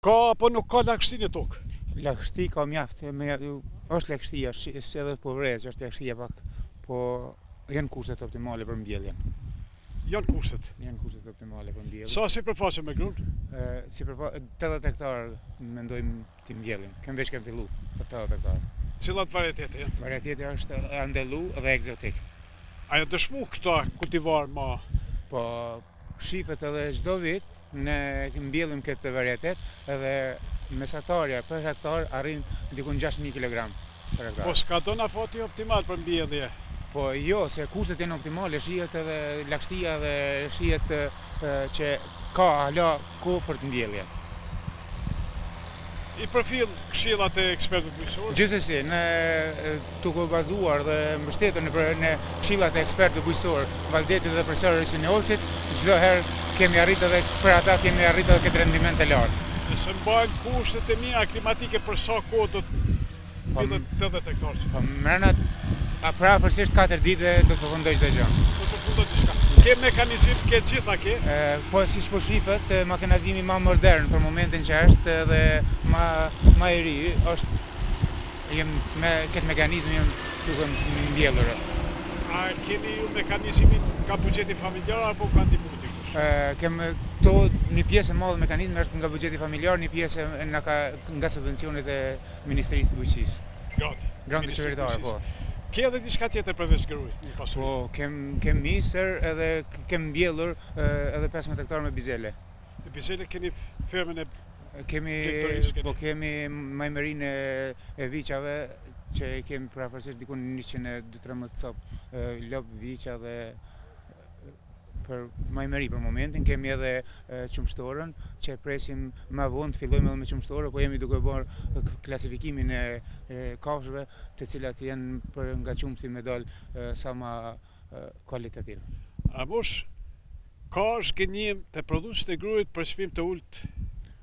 Ka apo nuk ka lagështi në tokë? Lagështi ka mjaft, është lagështia, edhe po vrejës, është lagështia pak, po janë kushtet optimale për mbjelljen. Janë kushtet? Janë kushtet optimale për mbjelljen. Sa sipërfaqe me grunë? Sipërfaqe 80 hektar mendojmë të mbjellim. Kem fillu për 80 hektar. Cilat varietete janë? Varieteti është andelu dhe egzotik. A janë dëshmu këta kultivar ma? Po shifet edhe çdo vit ne mbjellim këtë varietet edhe mesatarja për hektar arrin dikun 6.000 kg për hektar. Po s'ka dona fati optimal për mbjellje? Po jo, se kushtet janë optimale, shihet edhe lagështia dhe shihet që ka hala kohë për të mbjellje. I përfill këshillat e ekspertëve bujqësor? Gjithsesi, ne duke bazuar dhe mbështetur në këshillat e ekspertëve bujqësor, Valdetit dhe profesorit Sinjolcit, çdo herë kemi arritur edhe për ata kemi arritur edhe këtë rendiment të lartë. Nëse mbajnë kushtet e mira klimatike për sa kohë do të mbyllet 80 hektar? Po mrena prapërsisht 4 ditë do të përfundoj çdo gjë. Do të përfundoj diçka. Ke mekanizim, ke gjitha ke? Po siç po shifet, mekanizmi më modern për momentin që është edhe më i ri është me këtë mekanizëm duke mbjellur. A keni ju mekanizmin nga buxheti familjar apo ka ndihmuar dikush? Kem një pjesë e madhe mekanizmi është nga buxheti familjar, një pjesë nga subvencionet e Ministrisë të Bujqësisë. Grantë qeveritare, po. Ke edhe diçka tjetër përveç grurit? Po, kem misër edhe kem mbjellur edhe 15 hektar me bizele. Me bizele keni fermën e kemi majmërinë e viçave që kemi prapërsisht dikun 113 cop lop, viça dhe për majmëri për momentin, kemi edhe qumshtorën që presim më vonë të fillojmë edhe me qumshtorë, po jemi duke bërë klasifikimin e kafshëve të cilat janë nga qumshti me dalë sa më kualitativ. A mosh, ka zhgënjim të prodhuesit e grurit për çmim të ulët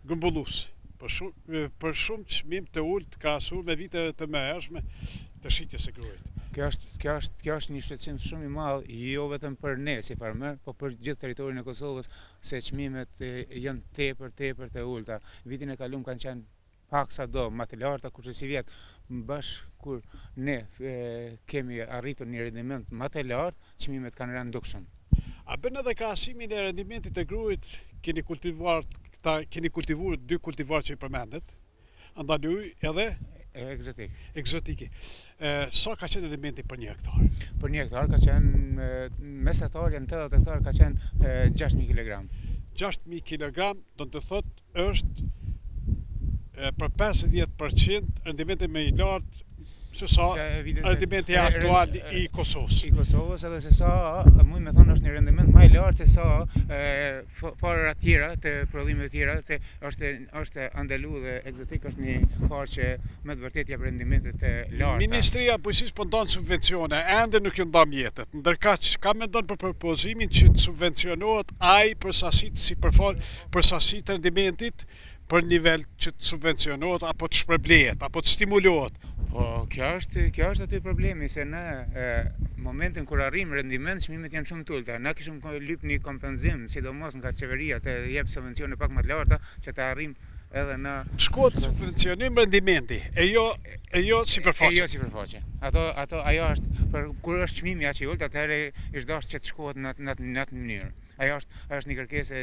grumbullues, për shumë çmim të ulët krahasuar me viteve të mëhershme të shitjes së grurit. Kjo është një shqetësim shumë i madh, jo vetëm për ne si farmer, po për gjithë territorin e Kosovës, se çmimet janë tepër të ulta. Vitin e kaluar kanë qenë pak sado më të larta, kurse si vjet bashkë kur ne kemi arritur një rendiment më të lartë, çmimet kanë rënë dukshëm. A bën edhe krahasimin e rendimentit të grurit, keni kultivuar 2 kultivar që i përmendet, andalui edhe egzotike. Sa ka qenë rendimenti për 1 hektar? Për 1 hektar ka qenë mesatarja në 80 hektar ka qenë 6.000 kg. 6.000 kg do të thotë është për 50% rendimenti më i lartë se sa rendimenti aktual i Kosovës. I Kosovës edhe se sa, mund me thonë është një rendiment më i lartë se sa farë tjera, të prodhimeve tjera, se është andelu dhe egzotik është një farë që me të vërtet jep rendimentet të larta. Ministria e Bujqësisë po ndon subvencione, ende nuk ju ndan mjetet. Ndërkaq ka mendon për propozimin që të subvencionohet ai për sasitë të rendimentit për nivel që të subvencionohet apo të shpërblehet apo të stimulohet. Po kjo është aty problemi, se në momentin kur arrim rendiment, çmimet janë shumë të ulta. Na kishim lyp një kompenzim, sidomos nga qeveria të jep subvencione pak më të larta që të arrim edhe në shkohet subvencionim rendimenti, e jo sipërfaqe. E jo sipërfaqe. Ajo është për kur është çmimi aq i ulët, atëherë është dashur që të shkohet në atë mënyrë. Ajo është një kërkesë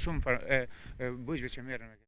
shumë bujqëve që merren.